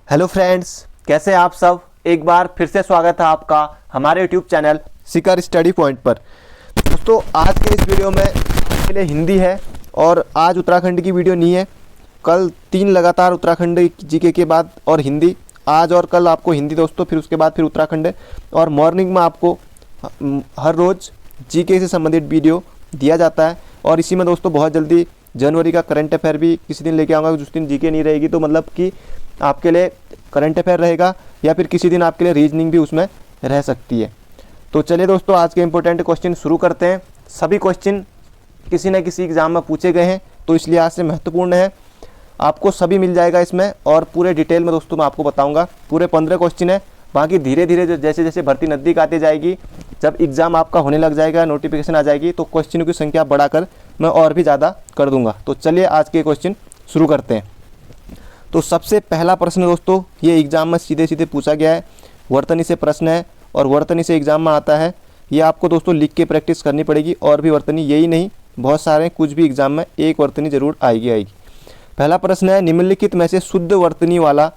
Hello friends, कैसे हैं आप सब। एक बार फिर से स्वागत है आपका हमारे यूट्यूब चैनल शिखर स्टडी पॉइंट पर। दोस्तों, आज के इस वीडियो में आपके लिए हिंदी है और आज उत्तराखंड की वीडियो नहीं है। कल 3 लगातार उत्तराखंड जीके के बाद और हिंदी, आज और कल आपको हिंदी दोस्तों, फिर उसके बाद फिर उत्तराखंड और मॉर्निंग में आपको हर रोज़ जीके से संबंधित वीडियो दिया जाता है। और इसी में दोस्तों बहुत जल्दी जनवरी का करंट अफेयर भी किसी दिन लेके आऊँगा। जिस दिन जीके नहीं रहेगी तो मतलब कि आपके लिए करंट अफेयर रहेगा या फिर किसी दिन आपके लिए रीजनिंग भी उसमें रह सकती है। तो चलिए दोस्तों, आज के इंपॉर्टेंट क्वेश्चन शुरू करते हैं। सभी क्वेश्चन किसी न किसी एग्ज़ाम में पूछे गए हैं तो इसलिए आज से महत्वपूर्ण है। आपको सभी मिल जाएगा इसमें और पूरे डिटेल में दोस्तों मैं आपको बताऊंगा। पूरे 15 क्वेश्चन है। बाकी धीरे धीरे जैसे जैसे भर्ती नज़दीक आती जाएगी, जब एग्ज़ाम आपका होने लग जाएगा, नोटिफिकेशन आ जाएगी, तो क्वेश्चनों की संख्या बढ़ाकर मैं और भी ज़्यादा कर दूंगा। तो चलिए आज के क्वेश्चन शुरू करते हैं। तो सबसे पहला प्रश्न दोस्तों, ये एग्ज़ाम में सीधे सीधे पूछा गया है, वर्तनी से प्रश्न है और वर्तनी से एग्ज़ाम में आता है। ये आपको दोस्तों लिख के प्रैक्टिस करनी पड़ेगी। और भी वर्तनी यही नहीं, बहुत सारे, कुछ भी एग्ज़ाम में एक वर्तनी जरूर आएगी। पहला प्रश्न है, निम्नलिखित में से शुद्ध वर्तनी वाला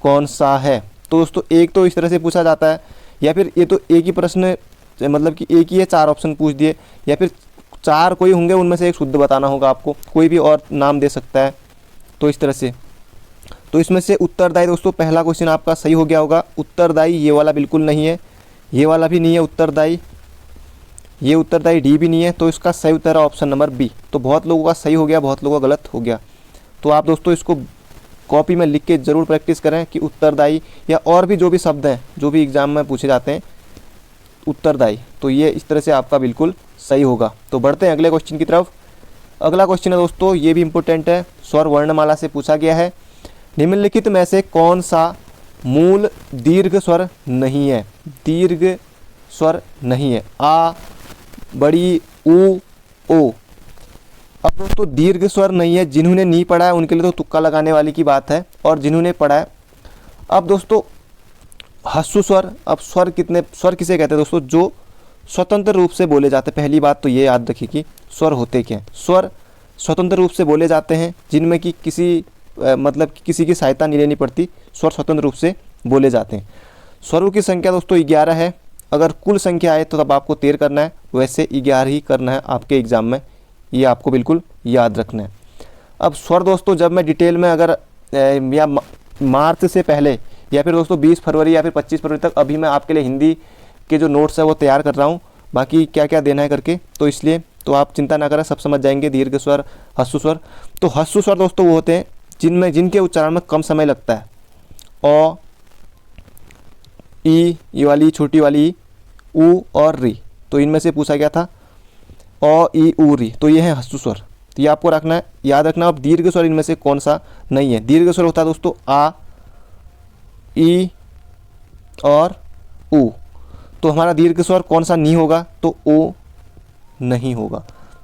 कौन सा है। तो दोस्तों एक तो इस तरह से पूछा जाता है, या फिर ये तो एक ही प्रश्न, मतलब कि एक ही है, 4 ऑप्शन पूछ दिए, या फिर 4 कोई होंगे, उनमें से एक शुद्ध बताना होगा आपको, कोई भी और नाम दे सकता है। तो इस तरह से, तो इसमें से उत्तरदायी दोस्तों पहला क्वेश्चन आपका सही हो गया होगा। उत्तरदायी ये वाला बिल्कुल नहीं है, ये वाला भी नहीं है उत्तरदायी, ये उत्तरदायी डी भी नहीं है। तो इसका सही उत्तर है ऑप्शन नंबर बी। तो बहुत लोगों का सही हो गया, बहुत लोगों का गलत हो गया। तो आप दोस्तों इसको कॉपी में लिख के ज़रूर प्रैक्टिस करें कि उत्तरदायी या और भी जो भी शब्द हैं जो भी एग्ज़ाम में पूछे जाते हैं उत्तरदायी, तो ये इस तरह से आपका बिल्कुल सही होगा। तो बढ़ते हैं अगले क्वेश्चन की तरफ। अगला क्वेश्चन है दोस्तों, ये भी इम्पोर्टेंट है, स्वर वर्णमाला से पूछा गया है। निम्नलिखित में से कौन सा मूल दीर्घ स्वर नहीं है। दीर्घ स्वर नहीं है, आ, बड़ी, ऊ, ओ। अब दोस्तों दीर्घ स्वर नहीं है, जिन्होंने नहीं पढ़ा है उनके लिए तो तुक्का लगाने वाली की बात है, और जिन्होंने पढ़ा है। अब दोस्तों ह्रस्व स्वर, अब स्वर किसे कहते हैं दोस्तों, जो स्वतंत्र रूप से बोले जाते हैं। पहली बात तो ये याद रखिए कि स्वर होते क्या हैं। स्वर स्वतंत्र रूप से बोले जाते हैं, जिनमें कि मतलब कि किसी की सहायता नहीं लेनी पड़ती, स्वर स्वतंत्र रूप से बोले जाते हैं। स्वरों की संख्या दोस्तों 11 है। अगर कुल संख्या आए तो तब आपको 13 करना है, वैसे 11 ही करना है आपके एग्ज़ाम में, ये आपको बिल्कुल याद रखना है। अब स्वर दोस्तों जब मैं डिटेल में अगर या मार्च से पहले या फिर दोस्तों 20 फरवरी या फिर 25 फरवरी तक, अभी मैं आपके लिए हिंदी के जो नोट्स है वो तैयार कर रहा हूँ, बाकी क्या क्या देना है करके, तो इसलिए तो आप चिंता ना करें, सब समझ जाएंगे। दीर्घ स्वर, ह्रस्व स्वर। तो ह्रस्व स्वर दोस्तों वो होते हैं जिनके उच्चारण में कम समय लगता है। ओ, ई, ये वाली छोटी वाली ई, ऊ और री, तो इनमें से पूछा गया था ओ, ई, ऊ, री, तो ये है ह्रस्व स्वर। तो ये आपको रखना है, याद रखना। अब दीर्घ स्वर इनमें से कौन सा नहीं है। दीर्घ स्वर होता है दोस्तों आ, ई और ऊ। तो हमारा दीर्घ स्वर कौन सा नहीं होगा, तो ओ नहीं होगा।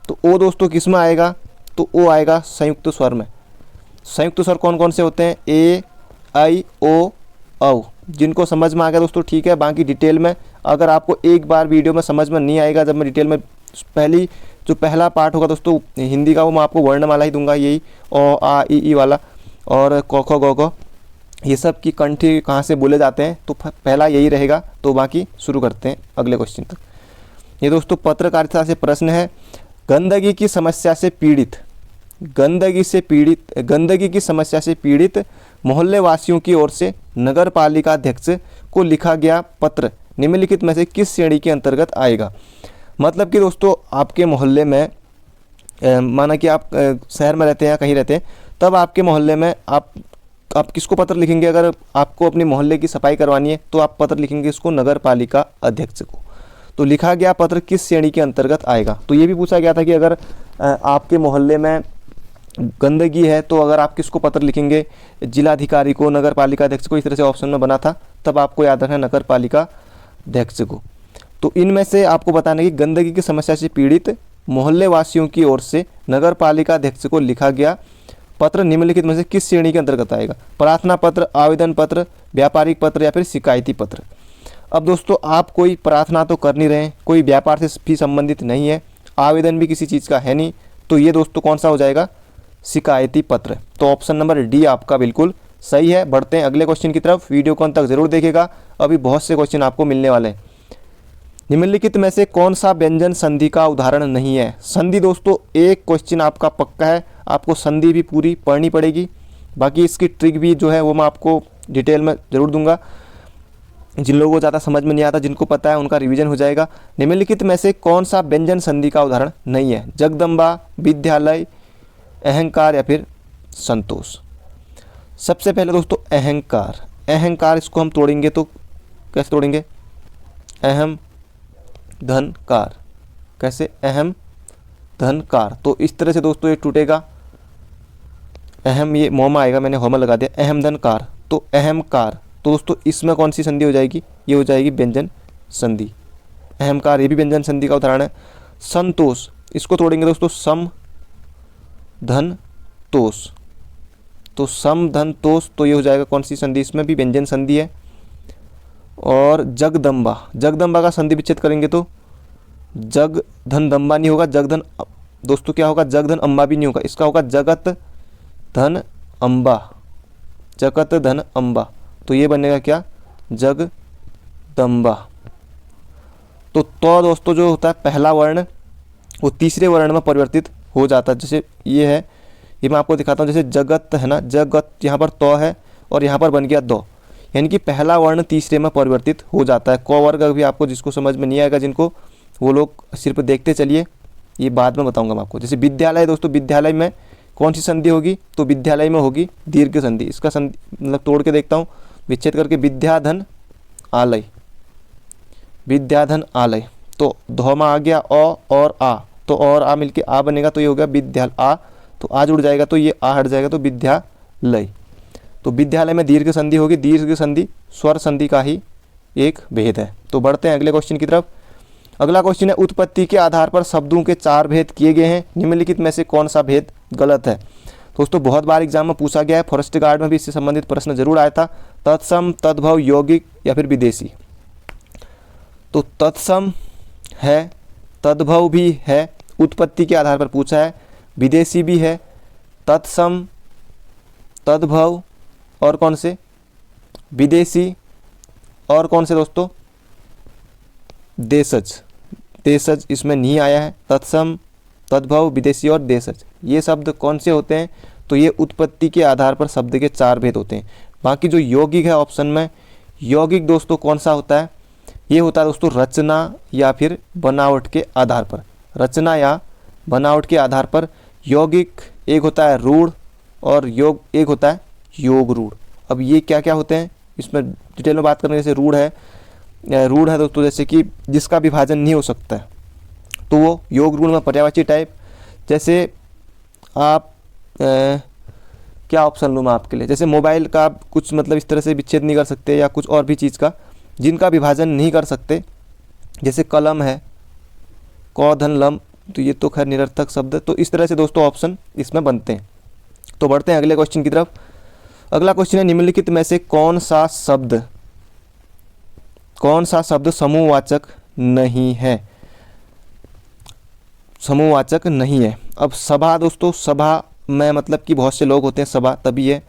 तो ओ दोस्तों किस में आएगा, तो ओ आएगा संयुक्त स्वर में। संयुक्त स्वर कौन कौन से होते हैं, ए, आई, ओ, औ। जिनको समझ में आ गया दोस्तों ठीक है, बाकी डिटेल में अगर आपको एक बार वीडियो में समझ में नहीं आएगा, जब मैं डिटेल में पहला पार्ट होगा दोस्तों हिंदी का, वो मैं आपको वर्णमाला ही दूंगा, यही ओ, आ, ई वाला और क, ख, ग, घ, ये सब की कंठी कहाँ से बोले जाते हैं, तो पहला यही रहेगा। तो बाकी शुरू करते हैं अगले क्वेश्चन तक। ये दोस्तों पत्रकारिता से प्रश्न है, गंदगी की समस्या से पीड़ित, गंदगी की समस्या से पीड़ित मोहल्ले वासियों की ओर से नगर पालिका अध्यक्ष को लिखा गया पत्र निम्नलिखित में से किस श्रेणी के अंतर्गत आएगा। मतलब कि दोस्तों आपके मोहल्ले में, माना कि आप शहर में रहते हैं या कहीं रहते हैं, तब आपके मोहल्ले में आप किसको पत्र लिखेंगे। अगर आपको अपने मोहल्ले की सफाई करवानी है तो आप पत्र लिखेंगे इसको नगर पालिका अध्यक्ष को। तो लिखा गया पत्र किस श्रेणी के अंतर्गत आएगा। तो ये भी पूछा गया था कि अगर आपके मोहल्ले में गंदगी है तो अगर आप किसको पत्र लिखेंगे, जिलाधिकारी को, नगर पालिका अध्यक्ष को, इस तरह से ऑप्शन में बना था, तब आपको याद रखना नगर पालिका अध्यक्ष को। तो इनमें से आपको बताना कि गंदगी की समस्या से पीड़ित मोहल्ले वासियों की ओर से नगर पालिका अध्यक्ष को लिखा गया पत्र निम्नलिखित में से किस श्रेणी के अंतर्गत आएगा। प्रार्थना पत्र, आवेदन पत्र, व्यापारिक पत्र या फिर शिकायती पत्र। अब दोस्तों आप कोई प्रार्थना तो कर नहीं रहे हैं, कोई व्यापार से भी संबंधित नहीं है, आवेदन भी किसी चीज़ का है नहीं, तो ये दोस्तों कौन सा हो जाएगा, शिकायती पत्र। तो ऑप्शन नंबर डी आपका बिल्कुल सही है। बढ़ते हैं अगले क्वेश्चन की तरफ, वीडियो को अंत तक जरूर देखेगा, अभी बहुत से क्वेश्चन आपको मिलने वाले हैं। निम्नलिखित में से कौन सा व्यंजन संधि का उदाहरण नहीं है? संधि दोस्तों एक क्वेश्चन आपका पक्का है, आपको संधि भी पूरी पढ़नी पड़ेगी, बाकी इसकी ट्रिक भी जो है वो मैं आपको डिटेल में ज़रूर दूंगा। जिन लोगों को ज़्यादा समझ में नहीं आता, जिनको पता है उनका रिवीजन हो जाएगा। निम्नलिखित में से कौन सा व्यंजन संधि का उदाहरण नहीं है? जगदम्बा, विद्यालय, अहंकार या फिर संतोष। सबसे पहले दोस्तों अहंकार, अहंकार इसको हम तोड़ेंगे तो कैसे तोड़ेंगे? अहम धन कार, कैसे? अहम धन कार, तो इस तरह से दोस्तों ये टूटेगा। अहम, ये मोमा आएगा, मैंने होमा लगा दिया, अहम धन कार, तो अहम कार। तो दोस्तों इसमें कौन सी संधि हो जाएगी? ये हो जाएगी व्यंजन संधि। अहमकार ये भी व्यंजन संधि का उदाहरण है। संतोष, इसको तोड़ेंगे दोस्तों, सम धन तोष, तो सम धन तोष, तो ये हो जाएगा कौन सी संधि? इसमें भी व्यंजन संधि है। और जगदम्बा, जगदम्बा का संधि विच्छेद करेंगे तो जग धन दम्बा नहीं होगा, जगधन दोस्तों क्या होगा? जगधन अम्बा भी नहीं होगा, इसका होगा जगत धन अम्बा, जगत धन अम्बा, तो ये बनेगा क्या? जगदम्बा। तो दोस्तों जो होता है पहला वर्ण वो तीसरे वर्ण में परिवर्तित हो जाता है। जैसे ये है, ये मैं आपको दिखाता हूँ, जैसे जगत है ना, जगत यहाँ पर तो है और यहाँ पर बन गया दो, यानी कि पहला वर्ण तीसरे में परिवर्तित हो जाता है। क वर्ग भी आपको जिसको समझ में नहीं आएगा, जिनको, वो लोग सिर्फ देखते चलिए, ये बाद में बताऊंगा मैं आपको। जैसे विद्यालय दोस्तों, विद्यालय में कौन सी संधि होगी? तो विद्यालय में होगी दीर्घ संधि। इसका संधि मतलब तोड़ के देखता हूँ, विच्छेद करके विद्याधन आलय, विद्याधन आलय, तो धोमा आ गया अ और आ, तो और आ मिलके आ बनेगा, तो ये हो गया विद्याल आ, तो आ जुड़ जाएगा तो ये आ हट जाएगा, तो विद्यालय। तो विद्यालय में दीर्घ संधि होगी, दीर्घ संधि स्वर संधि का ही एक भेद है। तो बढ़ते हैं अगले क्वेश्चन की तरफ। अगला क्वेश्चन है, उत्पत्ति के आधार पर शब्दों के 4 भेद किए गए हैं, निम्नलिखित में से कौन सा भेद गलत है? दोस्तों बहुत बार एग्जाम में पूछा गया है, फॉरेस्ट गार्ड में भी इससे संबंधित प्रश्न जरूर आया था। तत्सम, तद्भव, यौगिक या फिर विदेशी। तो तत्सम है, तद्भव भी है, उत्पत्ति के आधार पर पूछा है, विदेशी भी है, तत्सम, तद्भव और कौन से? विदेशी, और कौन से दोस्तों? देशज, देशज इसमें नहीं आया है। तत्सम, तद्भव, विदेशी और देशज, ये शब्द कौन से होते हैं? तो ये उत्पत्ति के आधार पर शब्द के 4 भेद होते हैं। बाकी जो यौगिक है ऑप्शन में, यौगिक दोस्तों कौन सा होता है? ये होता है दोस्तों रचना या फिर बनावट के आधार पर, रचना या बनावट के आधार पर। यौगिक एक होता है रूढ़ और योग एक होता है योग रूढ़। अब ये क्या क्या होते हैं इसमें डिटेल में बात करें। जैसे रूढ़ है दोस्तों, जैसे कि जिसका विभाजन नहीं हो सकता है, तो वो योग रूढ़ में पर्यायवाची टाइप। जैसे आप क्या ऑप्शन लूँ मैं आपके लिए? जैसे मोबाइल का आप कुछ मतलब इस तरह से विच्छेद नहीं कर सकते, या कुछ और भी चीज़ का जिनका विभाजन नहीं कर सकते, जैसे कलम है, क धन लम, तो ये तो खैर निरर्थक शब्द। तो इस तरह से दोस्तों ऑप्शन इसमें बनते हैं। तो बढ़ते हैं अगले क्वेश्चन की तरफ। अगला क्वेश्चन है, निम्नलिखित में से कौन सा शब्द समूहवाचक नहीं है? समूहवाचक नहीं है। अब सभा दोस्तों, सभा में मतलब कि बहुत से लोग होते हैं, सभा तभी है।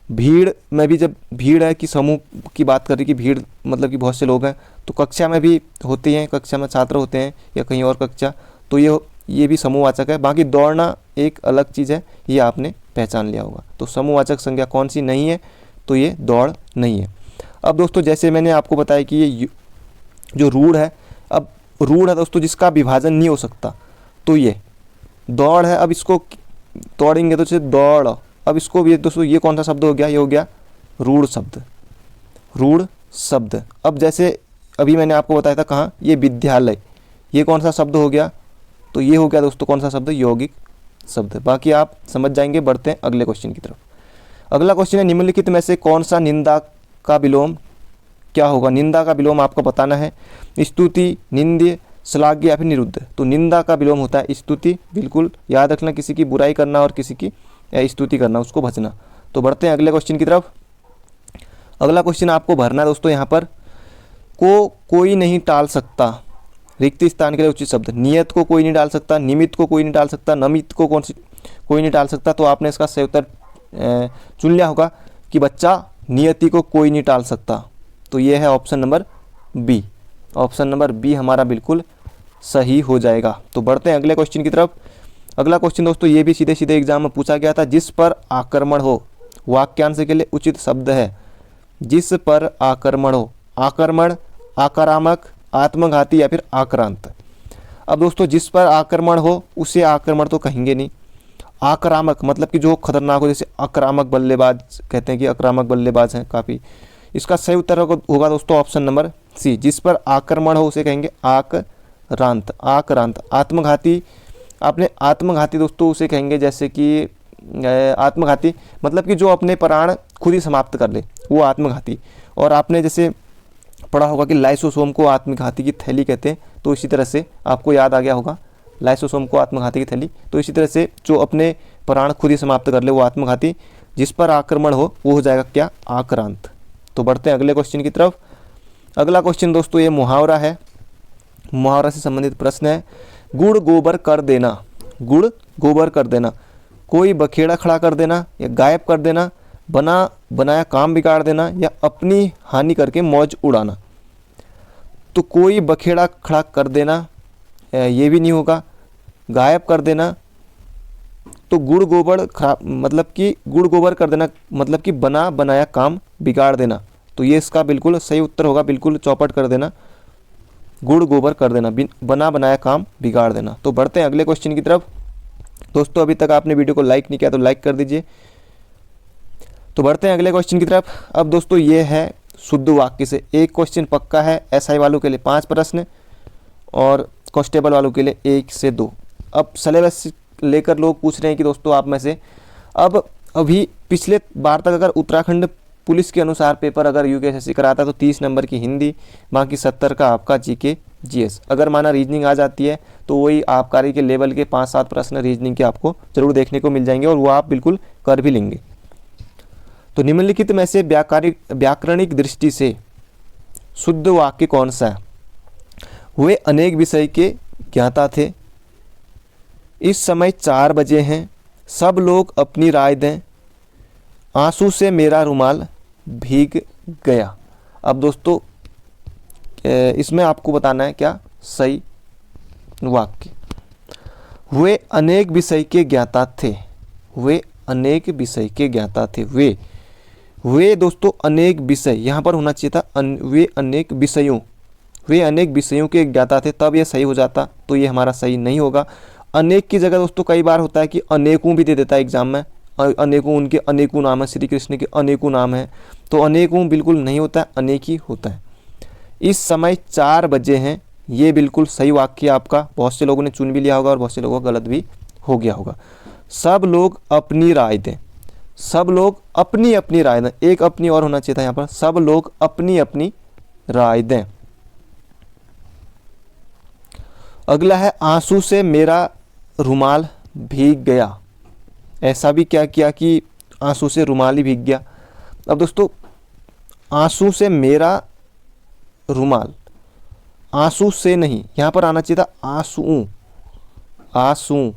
भीड़ में भी जब भीड़ है कि समूह की बात करें कि भीड़ मतलब कि बहुत से लोग हैं, तो कक्षा में भी होती हैं, कक्षा में छात्र होते हैं या कहीं और कक्षा, तो ये भी समूहवाचक है। बाकी दौड़ना एक अलग चीज़ है, ये आपने पहचान लिया होगा। तो समूहवाचक संज्ञा कौन सी नहीं है? तो ये दौड़ नहीं है। अब दोस्तों जैसे मैंने आपको बताया कि ये जो रूढ़ है, अब रूढ़ है दोस्तों जिसका विभाजन नहीं हो सकता, तो ये दौड़ है। अब इसको तोड़ेंगे तो जैसे दौड़, अब इसको भी दोस्तों ये कौन सा शब्द हो गया? ये हो गया रूढ़ शब्द, रूढ़ शब्द। अब जैसे अभी मैंने आपको बताया था कहाँ, ये विद्यालय, ये कौन सा शब्द हो गया? तो ये हो गया दोस्तों कौन सा शब्द? यौगिक शब्द। बाकी आप समझ जाएंगे। बढ़ते हैं अगले क्वेश्चन की तरफ। अगला क्वेश्चन है, निम्नलिखित में से कौन सा निंदा का विलोम क्या होगा? निंदा का विलोम आपको बताना है। स्तुति, निंद्य, श्लाघ्य या फिर निरुद्ध। तो निंदा का विलोम होता है स्तुति, बिल्कुल याद रखना, किसी की बुराई करना और किसी की स्तुति करना, उसको बचना। तो बढ़ते हैं अगले क्वेश्चन की तरफ। अगला क्वेश्चन आपको भरना है दोस्तों यहाँ पर, कोई नहीं टाल सकता, रिक्त स्थान के लिए उचित शब्द। नियत को कोई नहीं डाल सकता, निमित्त को कोई नहीं डाल सकता, नमित को कोई नहीं डाल सकता। तो आपने इसका सही उत्तर चुन लिया होगा कि बच्चा नियति को कोई नहीं टाल सकता। तो ये है option number B. Option number B हमारा बिल्कुल सही हो जाएगा। तो बढ़ते हैं अगले क्वेश्चन की तरफ। अगला क्वेश्चन दोस्तों ये भी सीधे सीधे एग्जाम में पूछा गया था। जिस पर आक्रमण हो, वाक्यांश के लिए उचित शब्द है जिस पर आक्रमण हो। आक्रमण, आक्रामक, आत्मघाती या फिर आक्रांत। अब दोस्तों जिस पर आक्रमण हो उसे आक्रमण तो कहेंगे नहीं। आक्रामक मतलब कि जो खतरनाक हो, जैसे आक्रामक बल्लेबाज कहते हैं कि आक्रामक बल्लेबाज हैं काफ़ी। इसका सही उत्तर होगा दोस्तों ऑप्शन नंबर सी। जिस पर आक्रमण हो उसे कहेंगे आक्रांत। आक्रांत। आत्मघाती, आपने आत्मघाती दोस्तों उसे कहेंगे जैसे कि आत्मघाती मतलब कि जो अपने प्राण खुद ही समाप्त कर ले, वो आत्मघाती। और आपने जैसे पढ़ा होगा कि लाइसोसोम को आत्मघाती की थैली कहते हैं, तो इसी तरह से आपको याद आ गया होगा लाइसोसोम को आत्मघाती की थैली। तो इसी तरह से जो अपने प्राण खुद ही समाप्त कर ले वो आत्मघाती। जिस पर आक्रमण हो वो हो जाएगा क्या, आक्रांत। तो बढ़ते हैं अगले क्वेश्चन की तरफ। अगला क्वेश्चन दोस्तों ये मुहावरा है, मुहावरा से संबंधित प्रश्न है। गुड़ गोबर कर देना, गुड़ गोबर कर देना, कोई बखेड़ा खड़ा कर देना या गायब कर देना, बना बनाया काम बिगाड़ देना या अपनी हानि करके मौज उड़ाना। तो कोई बखेड़ा खड़ा कर देना ये भी नहीं होगा, गायब कर देना तो गुड़ गोबर खराब मतलब कि गुड़ गोबर कर देना मतलब कि बना बनाया काम बिगाड़ देना। तो ये इसका बिल्कुल सही उत्तर होगा, बिल्कुल चौपट कर देना, गुड़ गोबर कर देना, बना बनाया काम बिगाड़ देना। तो बढ़ते हैं अगले क्वेश्चन की तरफ। दोस्तों अभी तक आपने वीडियो को लाइक नहीं किया तो लाइक कर दीजिए। तो बढ़ते हैं अगले क्वेश्चन की तरफ। अब दोस्तों ये है शुद्ध वाक्य से। एक क्वेश्चन पक्का है, एसआई वालों के लिए 5 प्रश्न और कांस्टेबल वालों के लिए 1 से 2। अब सिलेबस लेकर लोग पूछ रहे हैं कि दोस्तों आप में से अब अभी पिछले बार तक अगर उत्तराखंड पुलिस के अनुसार पेपर अगर यूकेएसएससी कराता तो 30 नंबर की हिंदी, बाकी 70 का आपका जीके जीएस। अगर माना रीजनिंग आ जाती है तो वही आबकारी के लेवल के 5-7 प्रश्न रीजनिंग के आपको जरूर देखने को मिल जाएंगे और वो आप बिल्कुल कर भी लेंगे। तो निम्नलिखित में से व्याकरणिक दृष्टि से शुद्ध वाक्य कौन सा है। वे अनेक विषय के ज्ञाता थे, इस समय 4 बजे हैं, सब लोग अपनी राय दें, आंसू से मेरा रुमाल भीग गया। अब दोस्तों इसमें आपको बताना है क्या सही वाक्य। वे अनेक विषय के ज्ञाता थे, वे अनेक विषय के ज्ञाता थे। वे दोस्तों अनेक विषय यहाँ पर होना चाहिए था, वे अनेक विषयों के ज्ञाता थे, तब ये सही हो जाता। तो ये हमारा सही नहीं होगा। अनेक की जगह दोस्तों कई बार होता है कि अनेकों भी दे देता है एग्जाम में, अनेकों उनके अनेकों नाम है, श्री कृष्ण के अनेकों नाम है, तो अनेकों बिल्कुल नहीं होता है, अनेक ही होता है। इस समय 4 बजे हैं, ये बिल्कुल सही वाक्य आपका। बहुत से लोगों ने चुन भी लिया होगा और बहुत से लोगों का गलत भी हो गया होगा। सब लोग अपनी राय दें, सब लोग अपनी अपनी राय दें, एक अपनी और होना चाहिए था यहाँ पर, सब लोग अपनी अपनी राय दें। अगला है आंसू से मेरा रुमाल भीग गया। ऐसा भी क्या किया कि आंसू से रुमाल ही भीग गया। अब दोस्तों आंसू से मेरा रुमाल, आंसू से नहीं, यहाँ पर आना चाहिए था आंसू, आंसू,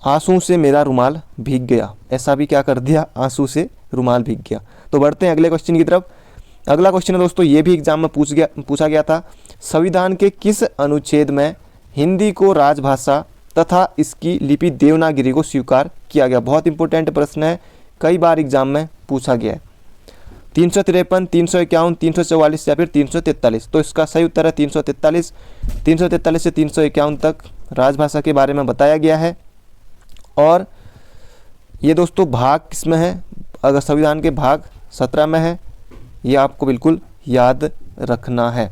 आंसू से मेरा रुमाल भीग गया। ऐसा भी क्या कर दिया, आंसू से रुमाल भीग गया। तो बढ़ते हैं अगले क्वेश्चन की तरफ। अगला क्वेश्चन है दोस्तों ये भी एग्जाम में पूछा गया था। संविधान के किस अनुच्छेद में हिंदी को राजभाषा तथा इसकी लिपि देवनागरी को स्वीकार किया गया। बहुत इंपॉर्टेंट प्रश्न है, कई बार एग्जाम में पूछा गया है। 353, 351, 344 या फिर 343। तो इसका सही उत्तर है 343। 343 से 351 तक राजभाषा के बारे में बताया गया है। और ये दोस्तों भाग किसमें है, अगर संविधान के भाग 17 में है, ये आपको बिल्कुल याद रखना है।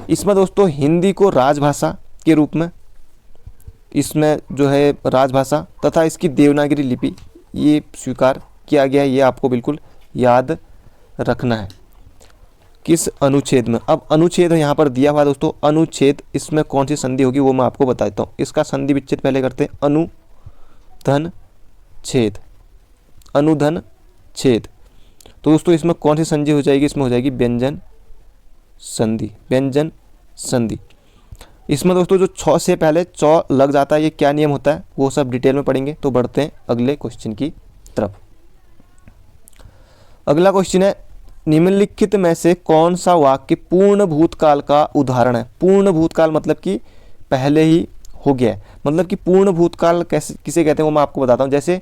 इसमें दोस्तों हिंदी को राजभाषा के रूप में, इसमें जो है राजभाषा तथा इसकी देवनागरी लिपि ये स्वीकार किया गया है, ये आपको बिल्कुल याद रखना है। किस अनुच्छेद में, अब अनुच्छेद यहाँ पर दिया हुआ दोस्तों, अनुच्छेद, इसमें कौन सी संधि होगी वो मैं आपको बताता हूँ। इसका संधि विच्छेद पहले करते हैं, अनुधन छेद, अनुधन छेद। तो दोस्तों इसमें कौन सी संधि हो जाएगी, इसमें हो जाएगी व्यंजन संधि, व्यंजन संधि। इसमें दोस्तों जो 6 से पहले चौ लग जाता है, ये क्या नियम होता है वो सब डिटेल में पढ़ेंगे। तो बढ़ते हैं अगले क्वेश्चन की तरफ। अगला क्वेश्चन है, निम्नलिखित में से कौन सा वाक्य पूर्ण भूतकाल का उदाहरण है। पूर्ण भूतकाल मतलब कि पहले ही हो गया है, मतलब कि पूर्ण भूतकाल कैसे किसे कहते हैं वो मैं आपको बताता हूँ। जैसे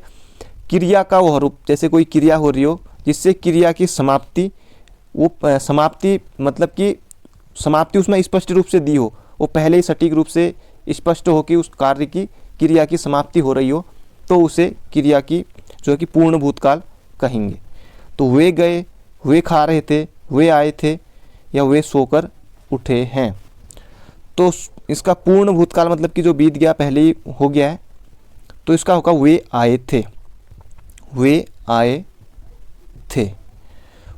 क्रिया का वह रूप, जैसे कोई क्रिया हो रही हो जिससे क्रिया की समाप्ति, वो समाप्ति मतलब कि समाप्ति उसमें स्पष्ट रूप से दी हो, वो पहले ही सटीक रूप से स्पष्ट हो कि उस कार्य की क्रिया की समाप्ति हो रही हो, तो उसे क्रिया की जो है कि पूर्ण भूतकाल कहेंगे। तो वे गए, वे खा रहे थे, वे आए थे, या वे सोकर उठे हैं। तो इसका पूर्ण भूतकाल मतलब कि जो बीत गया, पहले ही हो गया है, तो इसका होगा वे आए थे, वे आए थे।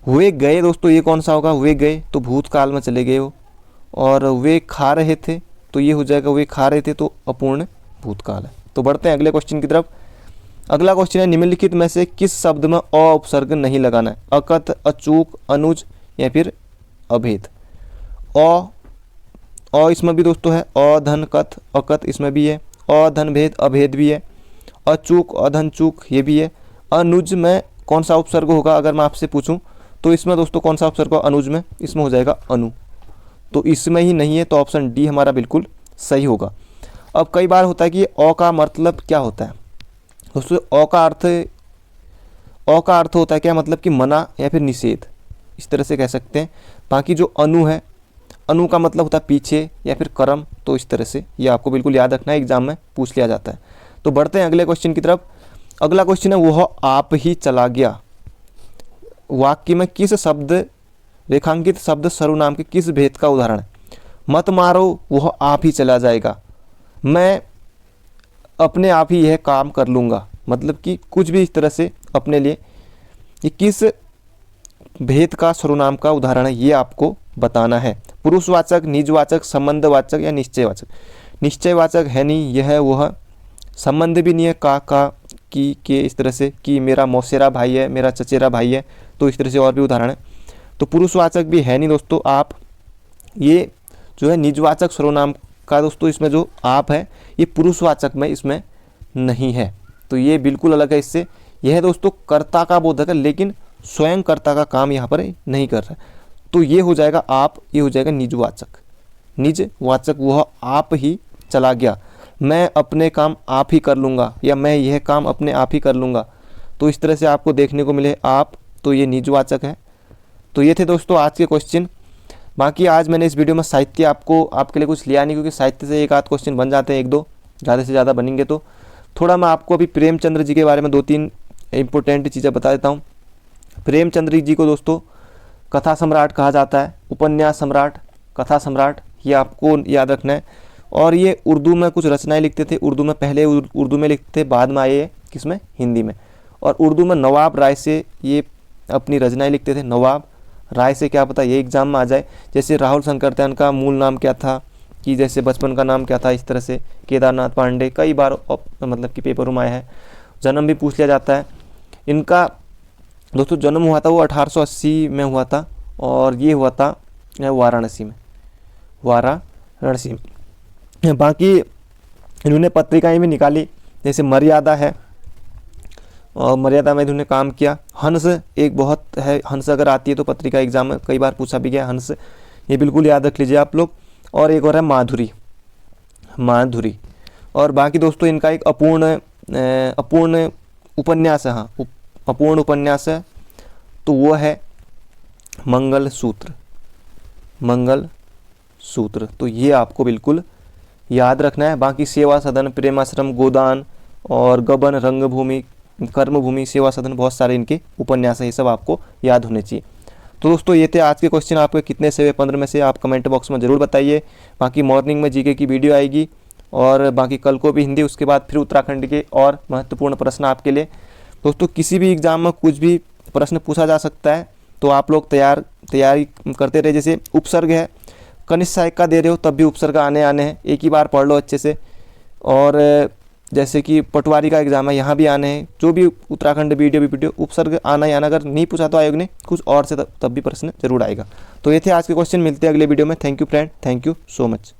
वे गए दोस्तों, ये कौन सा होगा, वे गए तो भूतकाल में चले गए हो। और वे खा रहे थे तो ये हो जाएगा वे खा रहे थे, तो अपूर्ण भूतकाल है। तो बढ़ते हैं अगले क्वेश्चन की तरफ। अगला क्वेश्चन है, निम्नलिखित में से किस शब्द में अ उपसर्ग नहीं लगाना है। अकथ, अचूक, अनुज या फिर अभेद। अ इसमें भी दोस्तों है, अधन कथ, अकथ इसमें भी है, अधन भेद, अभेद भी है, अचूक, अधन चूक ये भी है। अनुज में कौन सा उपसर्ग होगा अगर मैं आपसे पूछूं, तो इसमें दोस्तों कौन सा उपसर्ग होगा अनुज में, इसमें हो जाएगा अनु। तो इसमें ही नहीं है, तो ऑप्शन डी हमारा बिल्कुल सही होगा। अब कई बार होता है कि अ का मतलब क्या होता है दोस्तों, अ का अर्थ होता है क्या, मतलब कि मना या फिर निषेध, इस तरह से कह सकते हैं। बाकी जो अनु है, अनु का मतलब होता है पीछे या फिर कर्म, तो इस तरह से ये आपको बिल्कुल याद रखना है, एग्जाम में पूछ लिया जाता है। तो बढ़ते हैं अगले क्वेश्चन की तरफ। अगला क्वेश्चन है, वह आप ही चला गया। वाक्य में किस शब्द, रेखांकित शब्द सर्वनाम के किस भेद का उदाहरण है। मत मारो, वह आप ही चला जाएगा। मैं अपने आप ही यह काम कर लूँगा, मतलब कि कुछ भी इस तरह से अपने लिए, ये किस भेद का सर्वनाम का उदाहरण है, ये आपको बताना है। पुरुषवाचक, निजवाचक, संबंधवाचक या निश्चयवाचक। निश्चयवाचक है नहीं, यह वह, संबंध भी नहीं है, का की के, इस तरह से कि मेरा मौसेरा भाई है, मेरा चचेरा भाई है, तो इस तरह से और भी उदाहरण है। तो पुरुषवाचक भी है नहीं दोस्तों आप, ये जो है निजवाचक सर्वनाम का दोस्तों, इसमें जो आप है ये पुरुषवाचक में इसमें नहीं है, तो ये बिल्कुल अलग है इससे। यह दोस्तों कर्ता का बोधक है, लेकिन स्वयं कर्ता का काम यहाँ पर नहीं कर रहा है, तो ये हो जाएगा आप, ये हो जाएगा निजवाचक। निजवाचक, वह आप ही चला गया, मैं अपने काम आप ही कर लूँगा, या मैं यह काम अपने आप ही कर लूँगा, तो इस तरह से आपको देखने को मिले आप, तो ये निजवाचक है। तो ये थे दोस्तों आज के क्वेश्चन। बाकी आज मैंने इस वीडियो में साहित्य आपके लिए कुछ लिया नहीं, क्योंकि साहित्य से एक आध क्वेश्चन बन जाते हैं, एक दो, ज़्यादा से ज़्यादा बनेंगे तो थोड़ा मैं आपको अभी प्रेमचंद्र जी के बारे में 2-3 इंपॉर्टेंट चीज़ें बता देता हूँ। प्रेमचंद्र जी को दोस्तों कथा सम्राट कहा जाता है, उपन्यास सम्राट, कथा सम्राट, ये आपको याद रखना है। और ये उर्दू में कुछ रचनाएं लिखते थे, उर्दू में पहले उर्दू में लिखते थे, बाद में आए किसमें, हिंदी में। और उर्दू में नवाब राय से ये अपनी रचनाएं लिखते थे। नवाब राय से क्या पता ये एग्जाम में आ जाए। जैसे राहुल शंकरत्यान का मूल नाम क्या था, कि जैसे बचपन का नाम क्या था, इस तरह से। केदारनाथ पांडे कई बार मतलब कि पेपरों में आया है। जन्म भी पूछ लिया जाता है। इनका दोस्तों जन्म हुआ था वो 1880 में हुआ था, और ये हुआ था वाराणसी में, वाराणसी में। बाकी इन्होंने पत्रिकाएं भी निकाली, जैसे मर्यादा है, और मर्यादा में इन्होंने काम किया। हंस एक बहुत है, हंस अगर आती है तो पत्रिका एग्जाम में कई बार पूछा भी गया, हंस, ये बिल्कुल याद रख लीजिए आप लोग। और एक और है माधुरी, माधुरी। और बाकी दोस्तों इनका एक अपूर्ण उपन्यास है, हाँ अपूर्ण उपन्यास है, तो वो है मंगलसूत्र, मंगलसूत्र। तो ये आपको बिल्कुल याद रखना है। बाकी सेवा सदन, प्रेमाश्रम, गोदान और गबन, रंगभूमि, कर्मभूमि, सेवा सदन, बहुत सारे इनके उपन्यास है, ये सब आपको याद होने चाहिए। तो दोस्तों ये थे आज के क्वेश्चन। आपके कितने से 15 में से आप कमेंट बॉक्स में ज़रूर बताइए। बाकी मॉर्निंग में जीके की वीडियो आएगी, और बाकी कल को भी हिंदी, उसके बाद फिर उत्तराखंड के और महत्वपूर्ण प्रश्न आपके लिए। दोस्तों किसी भी एग्ज़ाम में कुछ भी प्रश्न पूछा जा सकता है, तो आप लोग तैयारी करते रहे। जैसे उपसर्ग है, कनिष्ठ सहायक का दे रहे हो तब भी उपसर्ग आने हैं, एक ही बार पढ़ लो अच्छे से। और जैसे कि पटवारी का एग्ज़ाम है, यहाँ भी आने हैं, जो भी उत्तराखंड वीडियो उपसर्ग आना ही आना। अगर नहीं पूछा तो आयोग ने कुछ और से तब भी प्रश्न जरूर आएगा। तो ये थे आज के क्वेश्चन। मिलते हैं अगले वीडियो में। Thank you friend, thank you so much.